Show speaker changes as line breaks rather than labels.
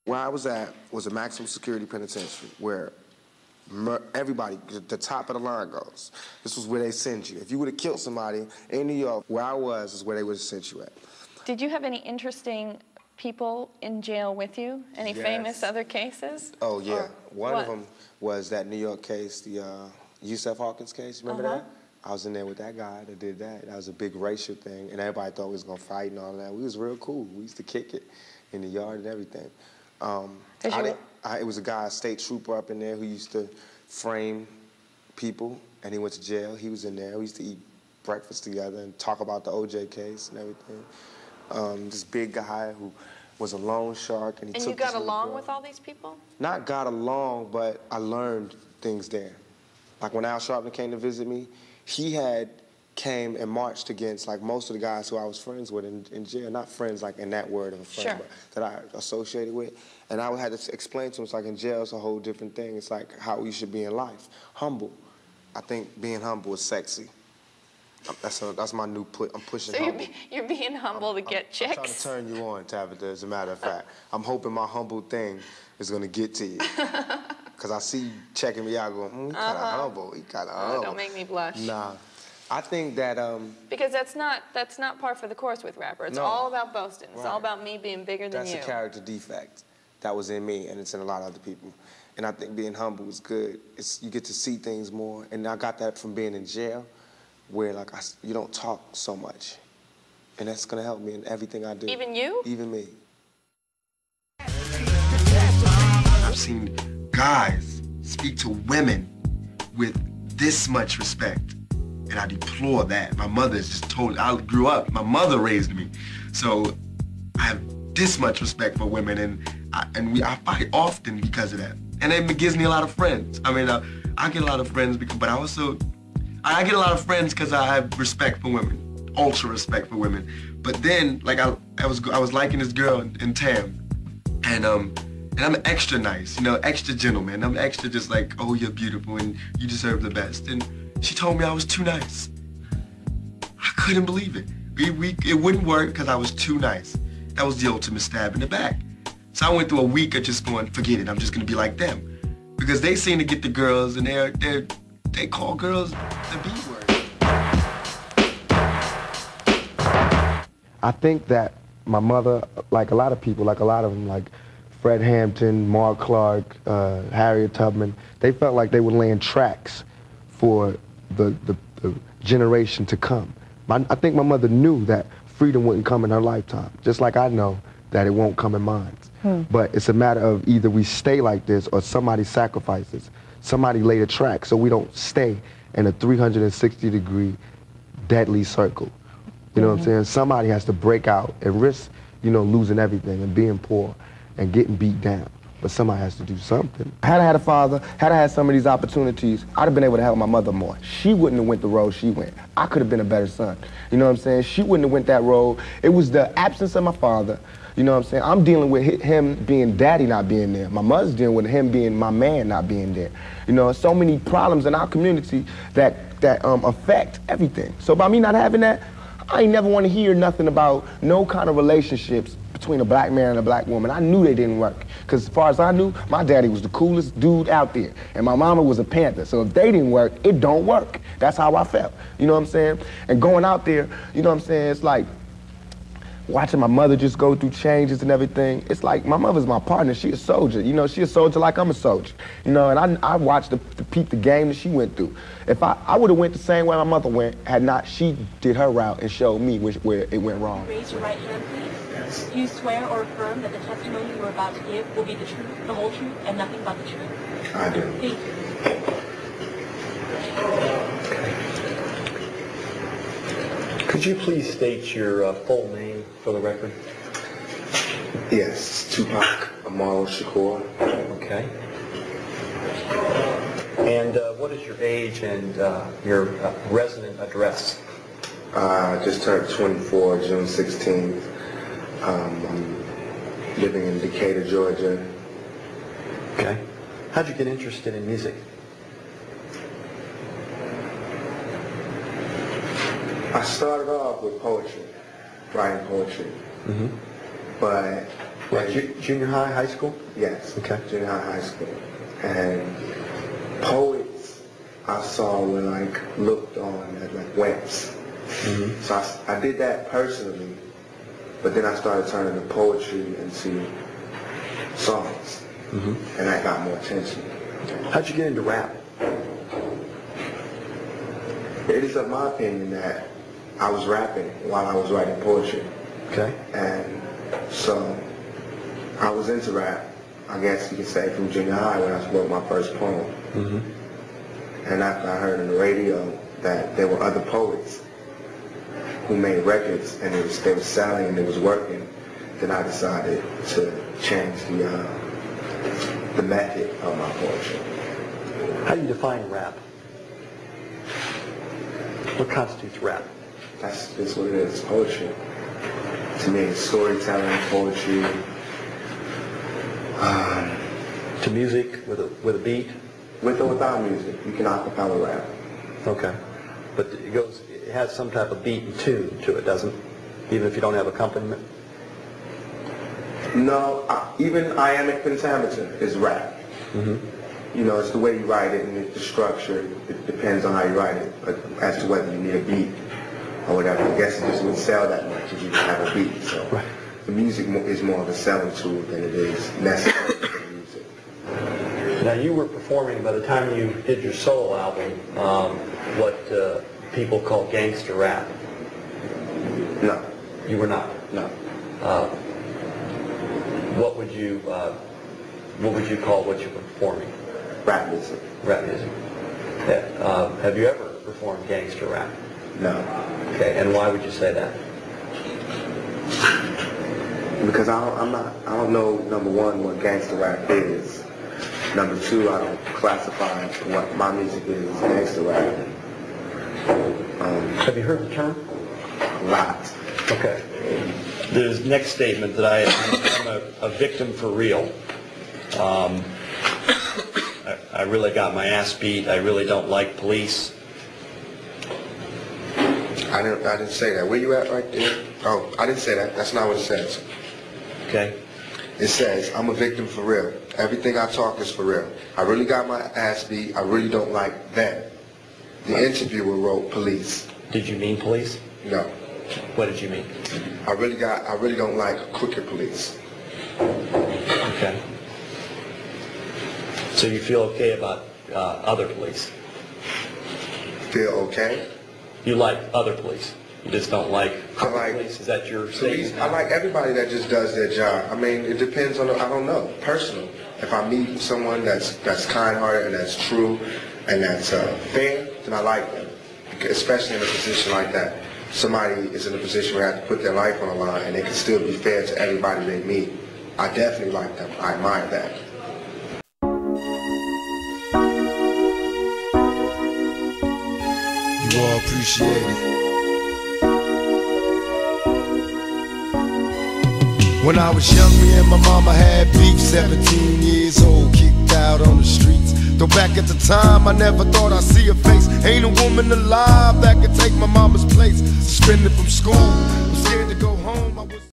Where I was at was a maximum security penitentiary where everybody, the top of the line goes. This was where they send you. If you would have killed somebody in New York, where I was is where they would have sent you at.
Did you have any interesting people in jail with you? Any famous other cases?
Oh, yeah. One of them was that New York case, the Yusef Hawkins case. Remember that? I was in there with that guy that did that. That was a big racial thing, and everybody thought we was going to fight and all that. We was real cool. We used to kick it in the yard and everything. It was a guy, a state trooper up in there who used to frame people, and he went to jail. He was in there. We used to eat breakfast together and talk about the OJ case and everything. This big guy who was a loan shark, and he took.
And you got along with all these people?
Not got along, but I learned things there. Like when Al Sharpton came to visit me, he came and marched against like most of the guys who I was friends with in jail. Not friends like in that word of a friend, but that I associated with. And I had to explain to him, it's like in jail, it's a whole different thing. It's like how you should be in life. Humble. I think being humble is sexy. That's my new put. I'm pushing humble.
So you're being humble to get chicks?
I'm trying to turn you on, Tabitha, as a matter of fact. I'm hoping my humble thing is going to get to you. Because I see you checking me out going, he kind of humble. He kind of humble.
Don't make me blush.
Nah. I think that...
because that's not par for the course with rapper. It's all about boasting. It's all about me being bigger than you.
That's a character defect that was in me, and it's in a lot of other people. And I think being humble is good. You get to see things more. And I got that from being in jail, where like you don't talk so much. And that's going to help me in everything I do.
Even you?
Even me.
I've seen guys speak to women with this much respect. And I deplore that. My mother is just totally, I grew up, my mother raised me. So I have this much respect for women, and I fight often because of that. And it gives me a lot of friends. I mean, I get a lot of friends, but I get a lot of friends because I have respect for women, ultra respect for women. But then, like I was liking this girl in Tam, and I'm extra nice, you know, extra gentleman. I'm extra just like, oh, you're beautiful and you deserve the best. And she told me I was too nice. I couldn't believe it. It wouldn't work because I was too nice. That was the ultimate stab in the back. So I went through a week of just going, forget it, I'm just gonna be like them. Because they seem to get the girls and they call girls the B word.
I think that my mother, like a lot of people, like a lot of them, like Fred Hampton, Mark Clark, Harriet Tubman, they felt like they were laying tracks for the generation to come. I think my mother knew that freedom wouldn't come in her lifetime, just like I know that it won't come in mine. But it's a matter of either we stay like this or somebody sacrifices. Somebody laid a track so we don't stay in a 360-degree deadly circle. You know what I'm saying? Somebody has to break out and risk, you know, losing everything and being poor and getting beat down. But somebody has to do something.
Had I had a father, had I had some of these opportunities, I'd have been able to help my mother more. She wouldn't have went the road she went. I could have been a better son. You know what I'm saying? She wouldn't have went that road. It was the absence of my father. You know what I'm saying? I'm dealing with him being daddy not being there. My mother's dealing with him being my man not being there. You know, so many problems in our community that affect everything. So by me not having that, I ain't never want to hear nothing about no kind of relationships between a black man and a black woman. I knew they didn't work. Because as far as I knew, my daddy was the coolest dude out there. And my mama was a Panther. So if they didn't work, it don't work. That's how I felt. You know what I'm saying? And going out there, you know what I'm saying? It's like watching my mother just go through changes and everything. It's like my mother's my partner. She a soldier. You know, she a soldier like I'm a soldier. You know, and I watched the peep the game that she went through. If I would have went the same way my mother went, had not she did her route and showed me where it went wrong.
Raise your right hand, please. You swear or affirm that the testimony you are about to give will be the truth, the whole truth, and nothing but the truth?
I do.
Thank you.
Could you please state your full name for the record?
Yes, Tupac Amaru Shakur.
Okay. And what is your age and your resident address?
I just turned 24, June 16th. I'm living in Decatur, Georgia.
Okay. How'd you get interested in music?
I started off with poetry, writing poetry. But
Junior high, high school?
Yes.
Okay.
Junior high school. And poets I saw were like looked on as like wimps. Mm-hmm. So I did that personally, but then I started turning the poetry into songs, mm-hmm. and that got more attention.
How'd you get into rap?
It is of my opinion that I was rapping while I was writing poetry.
Okay.
And so I was into rap, I guess you could say, from junior high when I wrote my first poem. Mm-hmm. And after I heard on the radio that there were other poets who made records and they were selling and it was working, then I decided to change the method of my poetry.
How do you define rap? What constitutes rap?
That's what it is, poetry. To me, it's storytelling, poetry.
To music with a beat?
With or without music, you can acapella rap.
Okay. But it has some type of beat and tune to it, doesn't it? Even if you don't have accompaniment?
No, even iambic pentameter is rap. Mm-hmm. You know, it's the way you write it and the structure. It depends on how you write it, but as to whether you need a beat or whatever. I guess it just wouldn't sell that much if you didn't have a beat. So right. The music is more of a selling tool than it is necessary for the music.
Now you were performing, by the time you did your solo album, what people call gangster rap.
No.
You were not?
No.
What would you call what you were performing?
Rap music.
Rap music. Yeah. Have you ever performed gangster rap?
No.
Okay, and why would you say that?
Because I don't know, number one, what gangster rap is. Number two, I don't classify what my music is as gangster rap.
Have you heard the term?
A lot.
Okay. The next statement that I'm a victim for real. I really got my ass beat. I really don't like police.
I didn't say that. Where you at right there? Oh, I didn't say that. That's not what it says.
Okay.
It says, I'm a victim for real. Everything I talk is for real. I really got my ass beat. I really don't like them. The interviewer wrote police.
Did you mean police?
No.
What did you mean?
I really don't like crooked police.
Okay. So you feel okay about other police?
Feel okay?
You like other police? You just don't like police? Is that your statement?
I like everybody that just does their job. I mean, it depends on, I don't know, personal. If I meet someone that's kind-hearted and that's true and that's fair, then I like them. Especially in a position like that. Somebody is in a position where they have to put their life on the line and they can still be fair to everybody they meet. I definitely like them. I admire that.
You all appreciate it. When I was young, me and my mama had beef, 17 years old, kicked out on the streets. Though back at the time, I never thought I'd see her face. Ain't a woman alive that could take my mama's place. Suspended from school, I'm scared to go home.